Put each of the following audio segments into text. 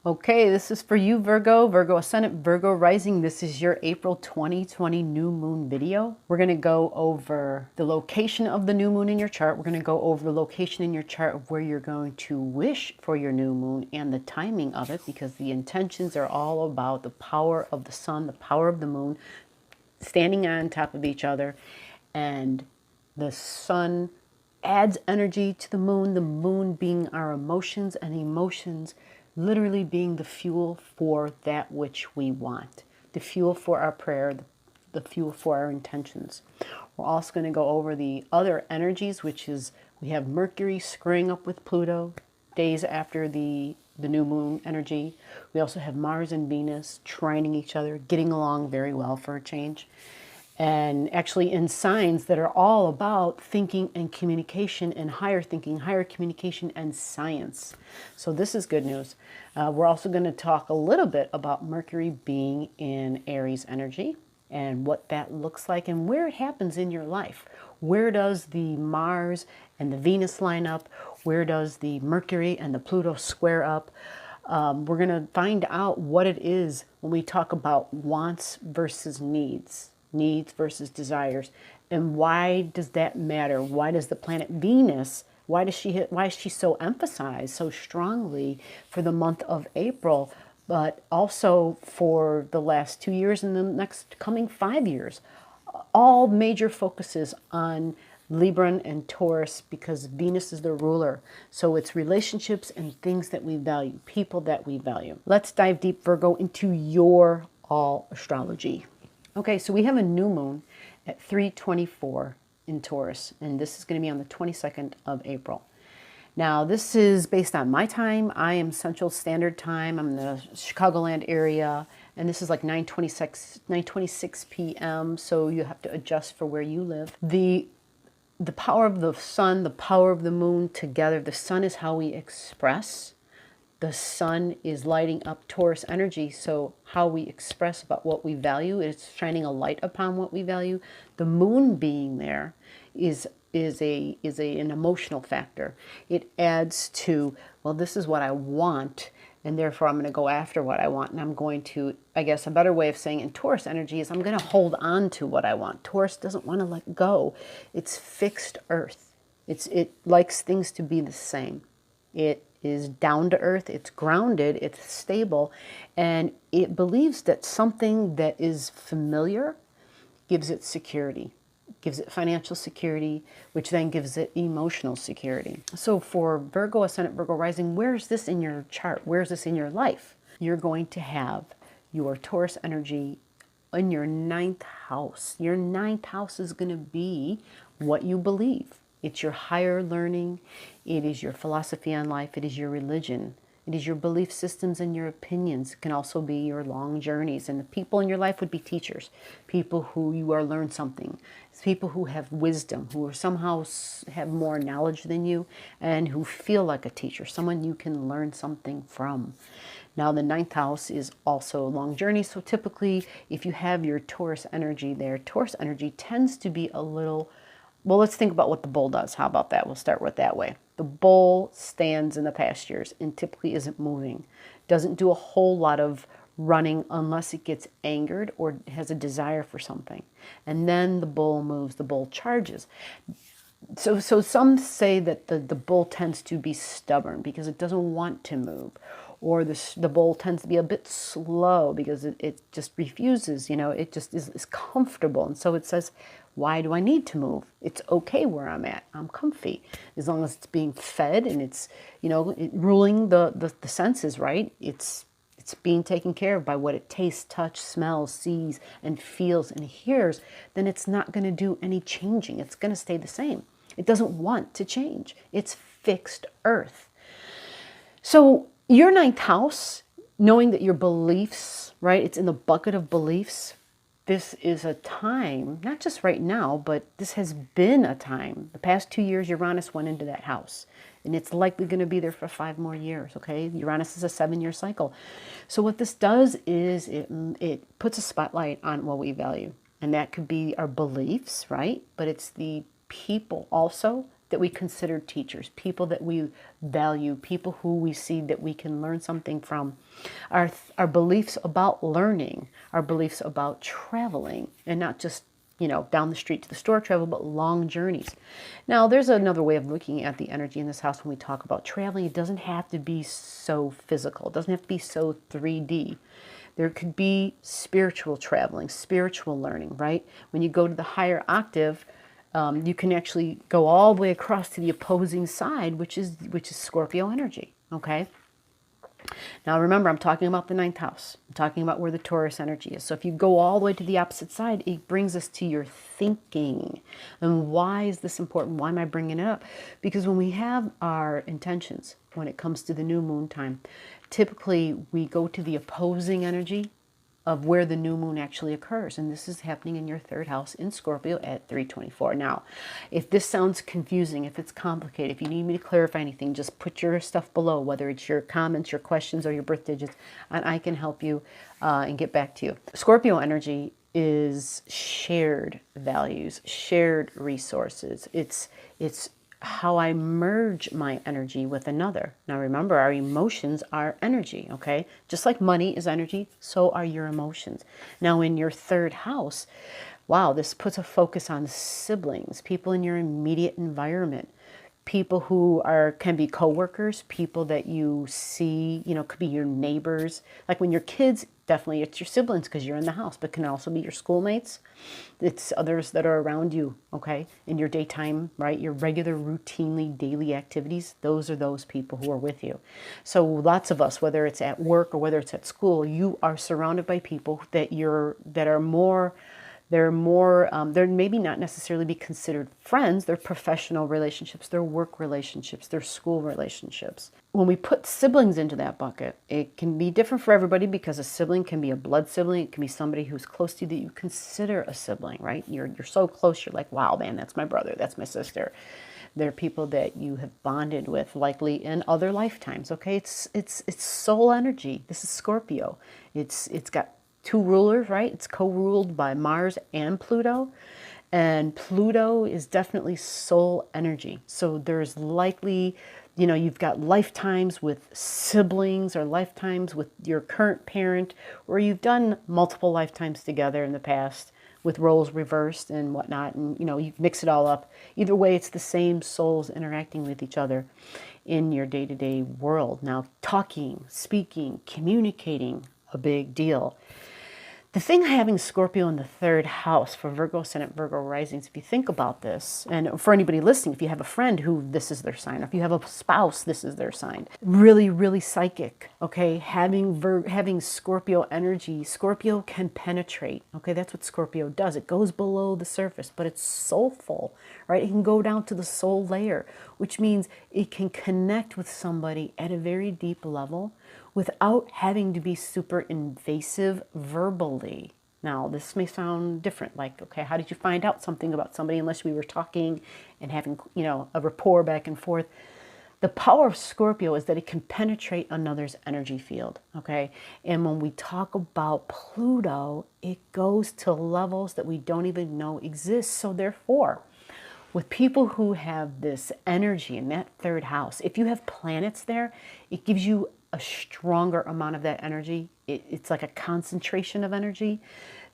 Okay, this is for you, Virgo, Virgo Ascendant, Virgo Rising. This is your April 2020 new moon video. We're going to go over the location of the new moon in your chart. We're going to go over the location in your chart of where you're going to wish for your new moon and the timing of it, because the intentions are all about the power of the sun, the power of the moon, standing on top of each other. And the sun adds energy to the moon being our emotions, and emotions literally being the fuel for that which we want, the fuel for our prayer, the fuel for our intentions. We're also going to go over the other energies, which is we have Mercury squaring up with Pluto days after the new moon energy. We also have Mars and Venus trining each other, getting along very well for a change. And actually in signs that are all about thinking and communication and higher thinking, higher communication and science. So this is good news. We're also going to talk a little bit about Mercury being in Aries energy and what that looks like and where it happens in your life. Where does the Mars and the Venus line up? Where does the Mercury and the Pluto square up? We're going to find out what it is when we talk about wants versus needs versus desires, and why does that matter? Why does the planet Venus, why is she so emphasized so strongly for the month of April, but also for the last 2 years and the next coming 5 years? All major focuses on Libra and Taurus because Venus is the ruler. So it's relationships and things that we value, people that we value. Let's dive deep, Virgo, into your all astrology. Okay, so we have a new moon at 3:24 in Taurus, and this is going to be on the 22nd of April. Now, this is based on my time. I am Central Standard Time. I'm in the Chicagoland area, and this is like 9:26 p.m., so you have to adjust for where you live. The power of the sun, the power of the moon together. The sun is how we express. The sun is lighting up Taurus energy, so how we express about what we value, it's shining a light upon what we value. The moon being there is an emotional factor. It adds to, well, this is what I want, and therefore I'm going to go after what I want, and I'm going to, I guess a better way of saying in Taurus energy is I'm going to hold on to what I want. Taurus doesn't want to let go. It's fixed earth. It likes things to be the same. It is down to earth, it's grounded, it's stable, and it believes that something that is familiar gives it security, gives it financial security, which then gives it emotional security. So for Virgo Ascendant, Virgo Rising, where is this in your chart? Where is this in your life? You're going to have your Taurus energy in your 9th house. Your 9th house is going to be what you believe. It's your higher learning, it is your philosophy on life, it is your religion, it is your belief systems and your opinions. It can also be your long journeys, and the people in your life would be teachers, people who you are learn something, it's people who have wisdom, who are somehow have more knowledge than you, and who feel like a teacher, someone you can learn something from. Now the 9th house is also a long journey, so typically if you have your Taurus energy there, Taurus energy tends to be a little, well, let's think about what the bull does. How about that? We'll start with that way. The bull stands in the pastures and typically isn't moving. Doesn't do a whole lot of running unless it gets angered or has a desire for something. And then the bull moves, the bull charges. So some say that the bull tends to be stubborn because it doesn't want to move. Or the bull tends to be a bit slow because it just refuses, it just is comfortable. And so it says, why do I need to move? It's okay where I'm at. I'm comfy. As long as it's being fed and it's, ruling the senses, right? It's being taken care of by what it tastes, touch, smells, sees, and feels and hears, then it's not going to do any changing. It's going to stay the same. It doesn't want to change. It's fixed earth. So your 9th house, knowing that your beliefs, right, it's in the bucket of beliefs, this is a time, not just right now, but this has been a time. The past 2 years, Uranus went into that house, and it's likely going to be there for 5 more years, okay? Uranus is a 7-year cycle. So what this does is it puts a spotlight on what we value, and that could be our beliefs, right? But it's the people also that we consider teachers, people that we value, people who we see that we can learn something from, our beliefs about learning, our beliefs about traveling, and not just, you know, down the street to the store travel, but long journeys. Now, there's another way of looking at the energy in this house when we talk about traveling. It doesn't have to be so physical. It doesn't have to be so 3D. There could be spiritual traveling, spiritual learning, right? When you go to the higher octave, you can actually go all the way across to the opposing side, which is Scorpio energy, okay? Now remember, I'm talking about the ninth house. I'm talking about where the Taurus energy is. So if you go all the way to the opposite side, it brings us to your thinking. And why is this important? Why am I bringing it up? Because when we have our intentions, when it comes to the new moon time, typically we go to the opposing energy of where the new moon actually occurs. And this is happening in your third house in Scorpio at 324. Now, if this sounds confusing, if it's complicated, if you need me to clarify anything, just put your stuff below, whether it's your comments, your questions, or your birth digits, and I can help you and get back to you. Scorpio energy is shared values, shared resources. It's how I merge my energy with another. Now remember, our emotions are energy, okay? Just like money is energy, so are your emotions. Now in your third house, wow, this puts a focus on siblings, people in your immediate environment, people who can be coworkers, people that you see, you know, could be your neighbors. Like when you're kids, definitely it's your siblings because you're in the house, but can also be your schoolmates. It's others that are around you, okay, in your daytime, right? Your regular, routinely daily activities, those are those people who are with you. So lots of us, whether it's at work or whether it's at school, you are surrounded by people that are more, they're maybe not necessarily be considered friends. They're professional relationships, they're work relationships, they're school relationships. When we put siblings into that bucket, it can be different for everybody because a sibling can be a blood sibling. It can be somebody who's close to you that you consider a sibling, right? You're so close, you're like, wow, man, that's my brother, that's my sister. They're people that you have bonded with, likely in other lifetimes, okay? It's soul energy. This is Scorpio. It's got two rulers, right? It's co-ruled by Mars and Pluto. And Pluto is definitely soul energy. So there's likely, you know, you've got lifetimes with siblings or lifetimes with your current parent, or you've done multiple lifetimes together in the past with roles reversed and whatnot. And, you know, you mix it all up. Either way, it's the same souls interacting with each other in your day-to-day world. Now, talking, speaking, communicating, a big deal. The thing having Scorpio in the third house for Virgo Ascendant, Virgo risings, if you think about this, and for anybody listening, if you have a friend who this is their sign, or if you have a spouse, this is their sign. Really, really psychic, okay? Having Scorpio energy, Scorpio can penetrate, okay? That's what Scorpio does. It goes below the surface, but it's soulful, right? It can go down to the soul layer, which means it can connect with somebody at a very deep level without having to be super invasive verbally. Now, this may sound different, like, okay, how did you find out something about somebody unless we were talking and having, you know, a rapport back and forth? The power of Scorpio is that it can penetrate another's energy field, okay? And when we talk about Pluto, it goes to levels that we don't even know exist. So therefore, with people who have this energy in that third house, if you have planets there, it gives you a stronger amount of that energy. It's like a concentration of energy.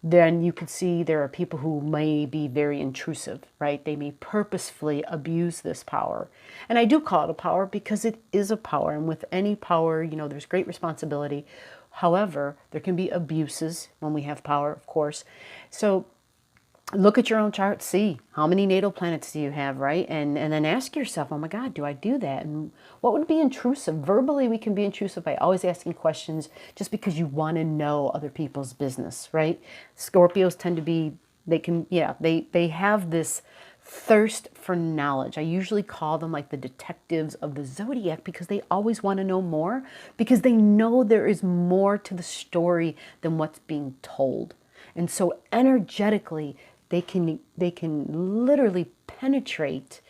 Then you can see there are people who may be very intrusive, right? They may purposefully abuse this power. And I do call it a power because it is a power. And with any power, you know, there's great responsibility. However, there can be abuses when we have power, of course. So look at your own chart, see how many natal planets do you have, right? And then ask yourself, oh my God, do I do that? And what would be intrusive? Verbally, we can be intrusive by always asking questions just because you want to know other people's business, right? Scorpios tend to be, they have this thirst for knowledge. I usually call them like the detectives of the zodiac because they always want to know more because they know there is more to the story than what's being told. And so energetically, they can literally penetrate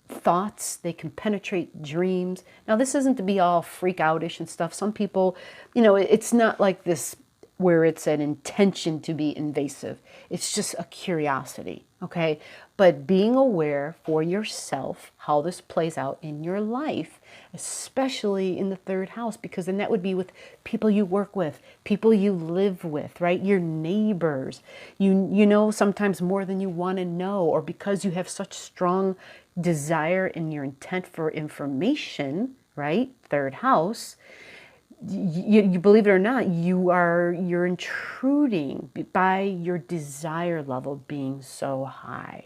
thoughts. They can penetrate dreams. Now, this isn't to be all freak outish and stuff. Some people, you know, it's not like this where it's an intention to be invasive. It's just a curiosity, okay? But being aware for yourself how this plays out in your life, especially in the third house, because then that would be with people you work with, people you live with, right? Your neighbors. You know sometimes more than you want to know, or because you have such strong desire in your intent for information, right? Third house. You believe it or not, you're intruding by your desire level being so high.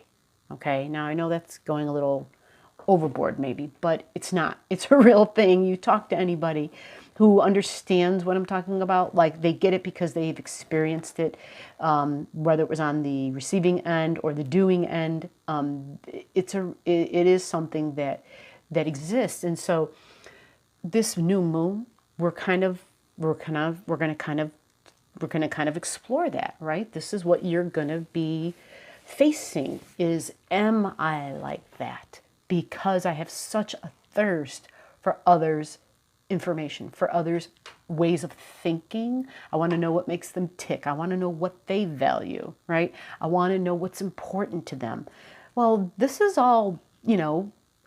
Okay, now I know that's going a little overboard maybe, but it's not. It's a real thing. You talk to anybody who understands what I'm talking about, like they get it because they've experienced it, whether it was on the receiving end or the doing end. It is something that exists, and so this new moon, we're going to kind of explore that, right? This is what you're going to be facing is, am I like that? Because I have such a thirst for others' information, for others' ways of thinking. I want to know what makes them tick. I want to know what they value, right? I want to know what's important to them. Well, this is all,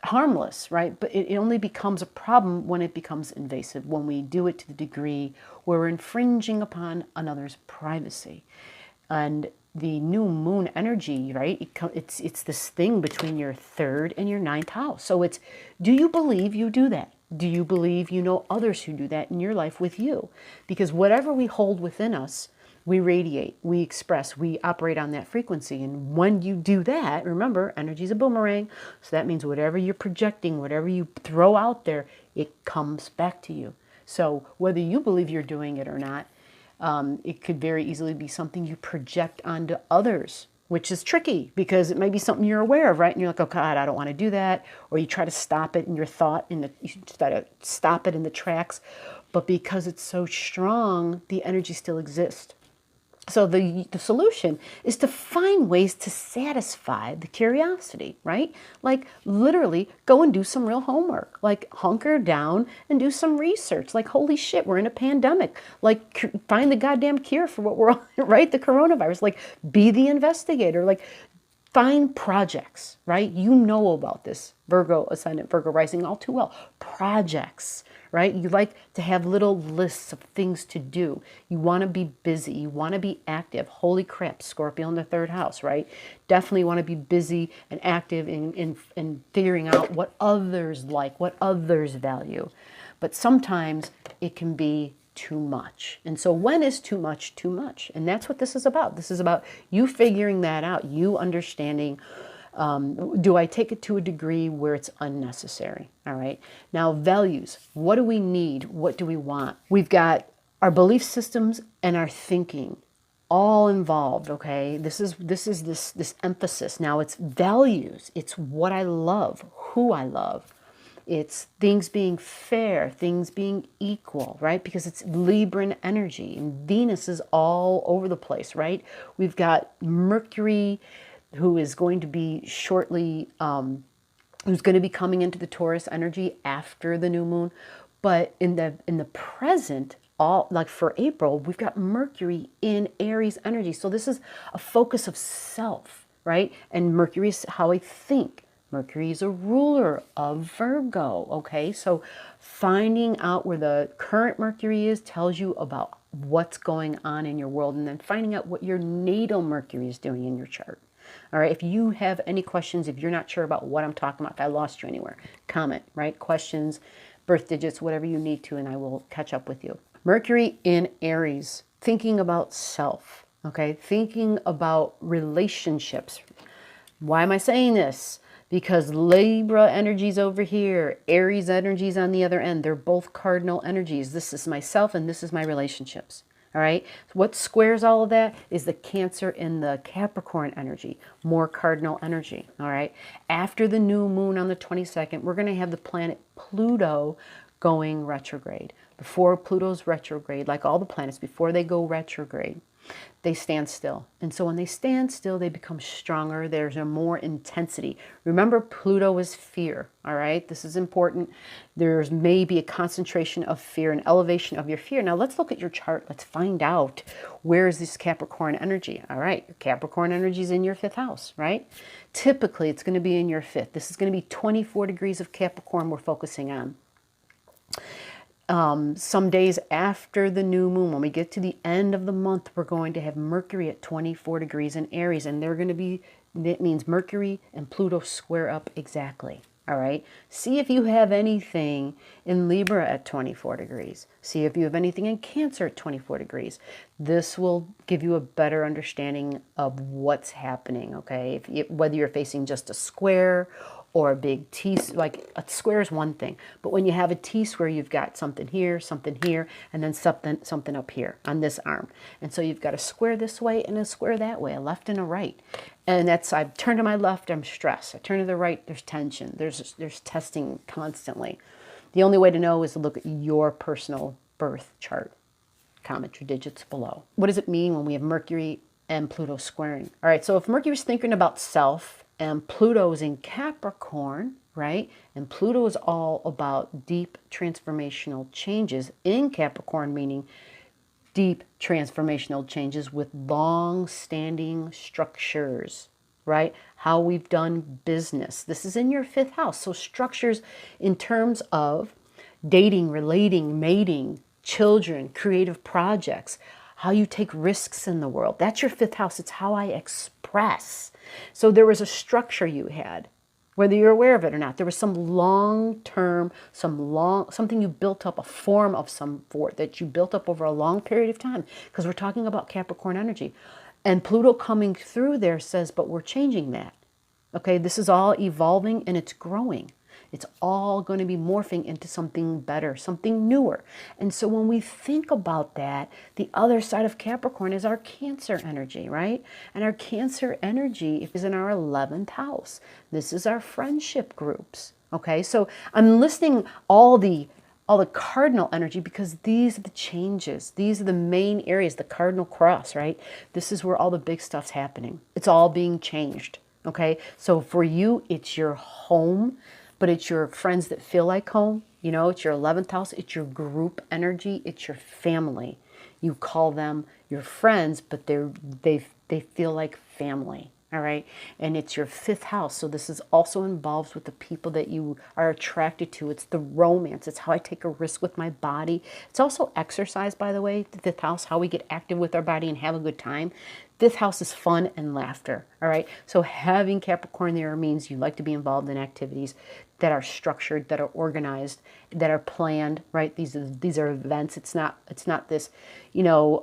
harmless, right? But it only becomes a problem when it becomes invasive, when we do it to the degree where we're infringing upon another's privacy. And the new moon energy, right? It's this thing between your third and your ninth house. So it's, do you believe you do that? Do you believe you know others who do that in your life with you? Because whatever we hold within us, we radiate, we express, we operate on that frequency. And when you do that, remember, energy is a boomerang. So that means whatever you're projecting, whatever you throw out there, it comes back to you. So whether you believe you're doing it or not, it could very easily be something you project onto others, which is tricky because it may be something you're aware of, right? And you're like, oh God, I don't want to do that. Or you try to stop it in your thought, you try to stop it in the tracks. But because it's so strong, the energy still exists. So the solution is to find ways to satisfy the curiosity, right? Like literally go and do some real homework, like hunker down and do some research. Like, holy shit, we're in a pandemic. Like find the goddamn cure for what we're on, right? The coronavirus, like be the investigator, like find projects, right? You know about this, Virgo ascendant, Virgo rising, all too well. Projects, right? You like to have little lists of things to do. You want to be busy. You want to be active. Holy crap, Scorpio in the third house, right? Definitely want to be busy and active in figuring out what others like, what others value. But sometimes it can be too much. And so when is too much too much? And that's what this is about. This is about you figuring that out, you understanding, do I take it to a degree where it's unnecessary? All right. Now, values. What do we need? What do we want? We've got our belief systems and our thinking all involved. Okay. This is this emphasis. Now it's values. It's what I love, who I love. It's things being fair, things being equal, right? Because it's Libran energy and Venus is all over the place, right? We've got Mercury, who is going to be shortly, who's going to be coming into the Taurus energy after the new moon. But in the present, all like for April, we've got Mercury in Aries energy. So this is a focus of self, right? And Mercury is how I think. Mercury is a ruler of Virgo, okay? So finding out where the current Mercury is tells you about what's going on in your world, and then finding out what your natal Mercury is doing in your chart. All right, if you have any questions, if you're not sure about what I'm talking about, if I lost you anywhere, comment, right? Questions, birth digits, whatever you need to, and I will catch up with you. Mercury in Aries, thinking about self, okay? Thinking about relationships. Why am I saying this? Because Libra energy's over here, Aries energy's on the other end. They're both cardinal energies. This is myself and this is my relationships. All right. What squares all of that is the Cancer and the Capricorn energy, more cardinal energy. All right. After the new moon on the 22nd, we're going to have the planet Pluto going retrograde. Before Pluto's retrograde, like all the planets, before they go retrograde, they stand still. And so when they stand still, they become stronger. There's a more intensity. Remember, Pluto is fear, all right? This is important. There's maybe a concentration of fear, an elevation of your fear. Now let's look at your chart. Let's find out, where is this Capricorn energy? All right, your Capricorn energy is in your 5th house, right? Typically, it's going to be in your 5th. This is going to be 24 degrees of Capricorn we're focusing on. Some days after the new moon, when we get to the end of the month, we're going to have Mercury at 24 degrees in Aries, and they're going to be, that means Mercury and Pluto square up exactly. All right. See if you have anything in Libra at 24 degrees. See if you have anything in Cancer at 24 degrees. This will give you a better understanding of what's happening. Okay. Whether you're facing just a square or a big T, like a square is one thing, but when you have a T square, you've got something here, and then something up here on this arm. And so you've got a square this way and a square that way, a left and a right. And that's, I turn to my left, I'm stressed. I turn to the right, there's tension. There's testing constantly. The only way to know is to look at your personal birth chart. Comment your digits below. What does it mean when we have Mercury and Pluto squaring? All right, so if Mercury's thinking about self, and Pluto is in Capricorn, right? And Pluto is all about deep transformational changes in Capricorn, meaning deep transformational changes with long-standing structures, right? How we've done business. This is in your 5th house. So structures in terms of dating, relating, mating, children, creative projects, how you take risks in the world. That's your 5th house. It's how I express. So there was a structure you had, whether you're aware of it or not. There was some long-term, something you built up, a form of some sort that you built up over a long period of time, because we're talking about Capricorn energy. And Pluto coming through there says, but we're changing that. Okay, this is all evolving and it's growing. It's all going to be morphing into something better, something newer. And so when we think about that, the other side of Capricorn is our Cancer energy, right? And our Cancer energy is in our 11th house. This is our friendship groups. Okay, so I'm listing all the cardinal energy because these are the changes. These are the main areas, the cardinal cross, right? This is where all the big stuff's happening. It's all being changed. Okay, so for you, it's your home, but it's your friends that feel like home. You know, it's your 11th house. It's your group energy. It's your family. You call them your friends, but they feel like family. All right. And it's your 5th house. So this is also involved with the people that you are attracted to. It's the romance. It's how I take a risk with my body. It's also exercise, by the way, the 5th house, how we get active with our body and have a good time. 5th house is fun and laughter. All right. So having Capricorn there means you like to be involved in activities that are structured, that are organized, that are planned, right? These are events. It's not this, you know,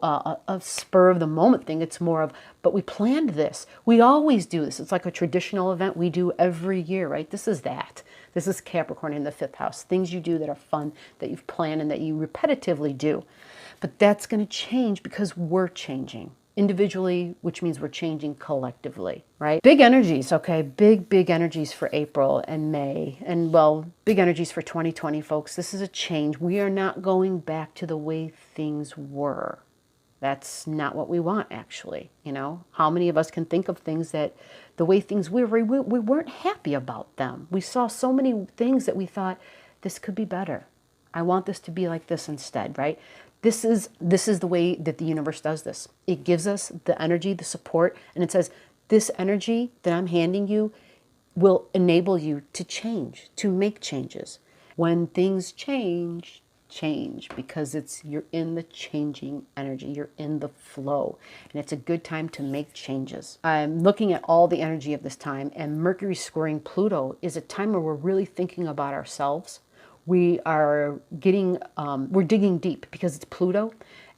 a spur of the moment thing. It's more of, but we planned this. We always do this. It's like a traditional event we do every year, right? This is that. This is Capricorn in the 5th house. Things you do that are fun, that you've planned and that you repetitively do. But that's going to change because we're changing individually, which means we're changing collectively, right? Big energies, okay? Big energies for April and May. And, well, big energies for 2020, folks. This is a change. We are not going back to the way things were. That's not what we want, actually. You know, how many of us can think of things that the way things were, we weren't happy about them. We saw so many things that we thought, this could be better. I want this to be like this instead, right? This is the way that the universe does this. It gives us the energy, the support, and it says, this energy that I'm handing you will enable you to change, to make changes. When things change because you're in the changing energy, you're in the flow, and it's a good time to make changes. I'm looking at all the energy of this time, and Mercury squaring Pluto is a time where we're really thinking about ourselves. We are getting, we're digging deep because it's Pluto,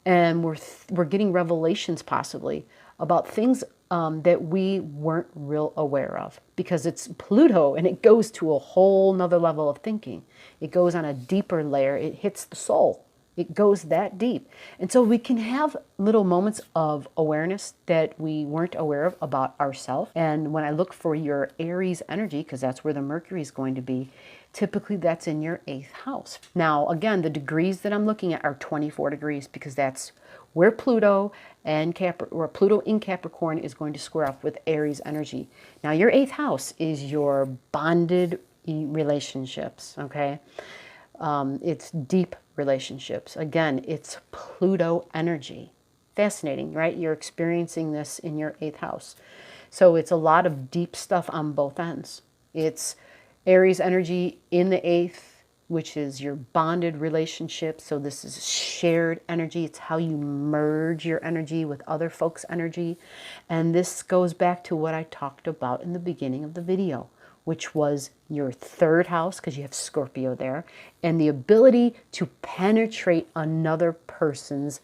and we're getting revelations possibly about things that we weren't real aware of because it's Pluto and it goes to a whole nother level of thinking. It goes on a deeper layer. It hits the soul. It goes that deep. And so we can have little moments of awareness that we weren't aware of about ourselves. And when I look for your Aries energy, because that's where the Mercury is going to be, Typically that's in your 8th house. Now, again, the degrees that I'm looking at are 24 degrees because that's where Pluto and Pluto in Capricorn is going to square up with Aries energy. Now, your 8th house is your bonded relationships, okay? It's deep relationships. Again, it's Pluto energy. Fascinating, right? You're experiencing this in your 8th house. So it's a lot of deep stuff on both ends. It's Aries energy in the 8th, which is your bonded relationship. So this is shared energy. It's how you merge your energy with other folks' energy. And this goes back to what I talked about in the beginning of the video, which was your 3rd house, because you have Scorpio there, and the ability to penetrate another person's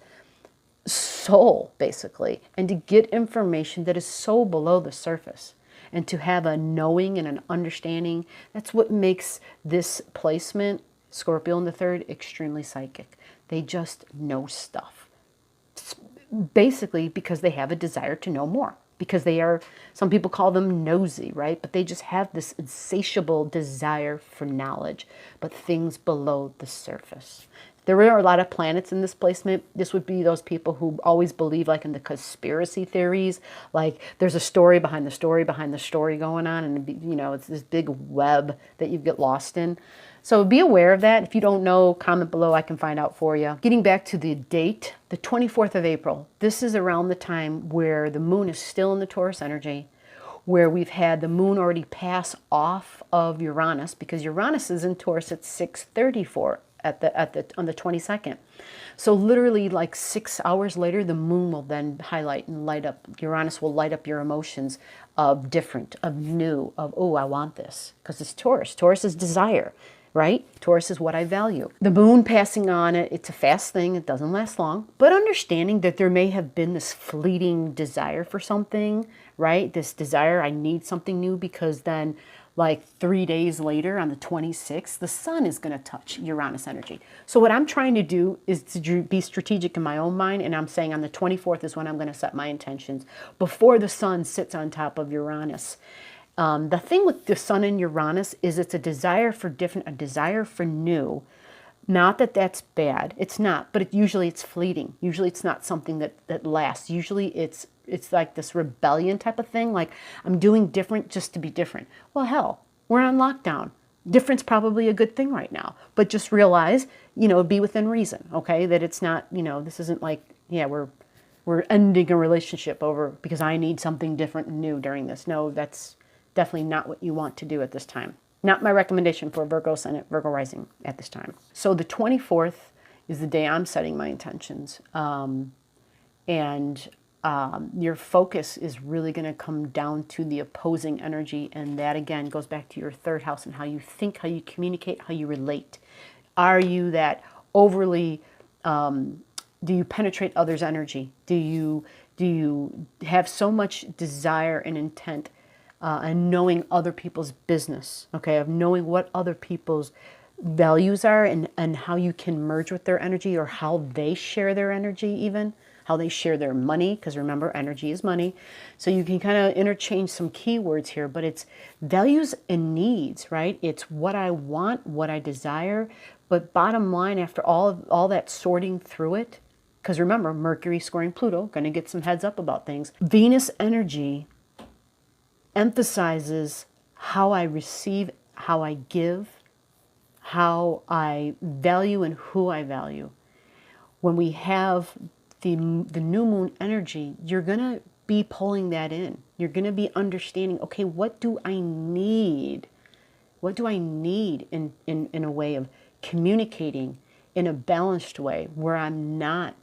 soul, basically, and to get information that is so below the surface, and to have a knowing and an understanding. That's what makes this placement, Scorpio in the 3rd, extremely psychic. They just know stuff, basically because they have a desire to know more, because they are, some people call them nosy, right? But they just have this insatiable desire for knowledge, but things below the surface. There are a lot of planets in this placement. This would be those people who always believe like in the conspiracy theories, like there's a story behind the story behind the story going on, and you know, it's this big web that you get lost in. So be aware of that. If you don't know, comment below, I can find out for you. Getting back to the date, the 24th of April, this is around the time where the moon is still in the Taurus energy, where we've had the moon already pass off of Uranus, because Uranus is in Taurus at 6:34 on the 22nd. So literally like 6 hours later, the moon will then highlight and light up. Uranus will light up your emotions of different, of new, of, oh, I want this, because it's Taurus. Taurus is desire, right? Taurus is what I value. The moon passing on it, it's a fast thing. It doesn't last long. But understanding that there may have been this fleeting desire for something, right? This desire, I need something new, because then like 3 days later on the 26th, the sun is going to touch Uranus energy. So what I'm trying to do is to be strategic in my own mind. And I'm saying on the 24th is when I'm going to set my intentions before the sun sits on top of Uranus. The thing with the sun and Uranus is it's a desire for different, a desire for new. Not that that's bad. It's not, but usually it's fleeting. Usually it's not something that lasts. Usually it's like this rebellion type of thing. Like, I'm doing different just to be different. Well, hell, we're on lockdown. Different's probably a good thing right now. But just realize, you know, be within reason, okay? That it's not, you know, this isn't like, yeah, we're ending a relationship over because I need something different and new during this. No, that's definitely not what you want to do at this time. Not my recommendation for Virgo Ascendant, Virgo Rising at this time. So the 24th is the day I'm setting my intentions. Your focus is really going to come down to the opposing energy. And that, again, goes back to your 3rd house and how you think, how you communicate, how you relate. Are you that overly, do you penetrate others' energy? Do you have so much desire and intent and knowing other people's business, okay, of knowing what other people's values are and how you can merge with their energy, or how they share their energy, even how they share their money, because remember, energy is money. So you can kind of interchange some keywords here, but it's values and needs, right? It's what I want, what I desire, but bottom line, after all that sorting through it, because remember, Mercury squaring Pluto, going to get some heads up about things. Venus energy emphasizes how I receive, how I give, how I value, and who I value. When we have the new moon energy, you're going to be pulling that in. You're going to be understanding, okay, what do I need? What do I need in a way of communicating in a balanced way where I'm not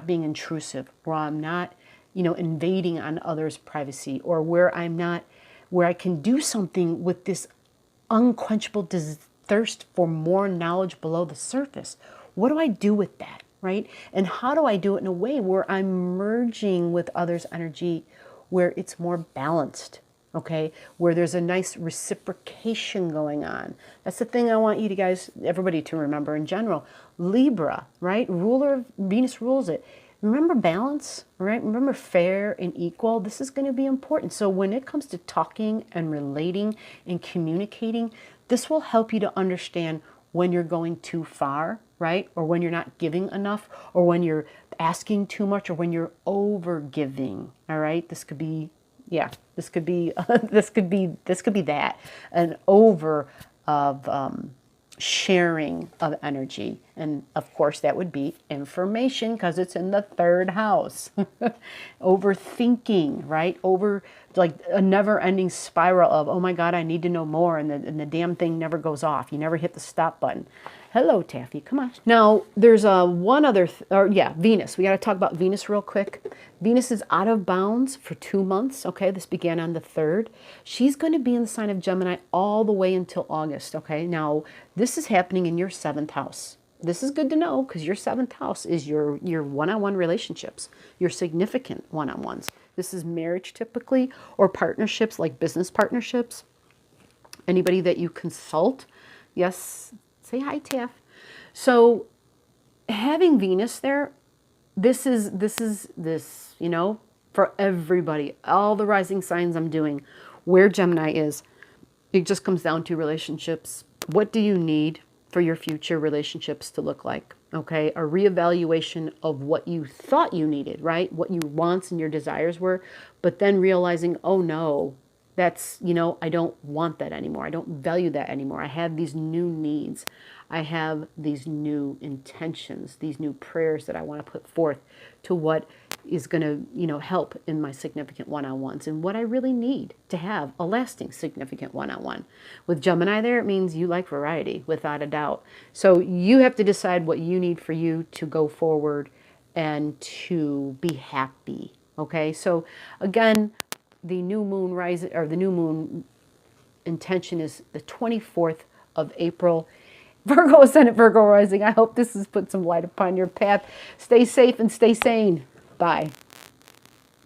being intrusive, where I'm not, you know, invading on others' privacy, or where I can do something with this unquenchable thirst for more knowledge below the surface. What do I do with that, right? And how do I do it in a way where I'm merging with others' energy, where it's more balanced, okay? Where there's a nice reciprocation going on. That's the thing I want you to guys, everybody, to remember in general. Libra, right? Venus rules it. Remember balance, right? Remember fair and equal. This is going to be important. So when it comes to talking and relating and communicating, This will help you to understand when you're going too far, right? Or when you're not giving enough, or when you're asking too much, or when you're over giving. All right. This could be, yeah, this could be, this could be that, an over of sharing of energy. And of course that would be information, because it's in the third house. Overthinking, right? Over, like a never-ending spiral of, oh my God, I need to know more, and the damn thing never goes off. You never hit the stop button. Hello, Taffy, come on. Now, there's one other, Venus. We got to talk about Venus real quick. Venus is out of bounds for 2 months, okay? This began on the 3rd. She's going to be in the sign of Gemini all the way until August, okay? Now, this is happening in your 7th house. This is good to know, because your 7th house is your one-on-one relationships, your significant one-on-ones. This is marriage typically, or partnerships like business partnerships. Anybody that you consult. Yes, say hi, Taff. So having Venus there, this is, you know, for everybody. All the rising signs I'm doing, where Gemini is, it just comes down to relationships. What do you need for your future relationships to look like? Okay, a reevaluation of what you thought you needed, right? What your wants and your desires were, but then realizing, oh no, that's, you know, I don't want that anymore. I don't value that anymore. I have these new needs. I have these new intentions, these new prayers that I want to put forth to what is going to, you know, help in my significant one-on-ones, and what I really need to have a lasting significant one-on-one. With Gemini there, it means you like variety, without a doubt. So you have to decide what you need for you to go forward and to be happy. Okay, so again, the new moon rising, or the new moon intention, is the 24th of April. Virgo ascendant, Virgo rising. I hope this has put some light upon your path. Stay safe and stay sane. Bye.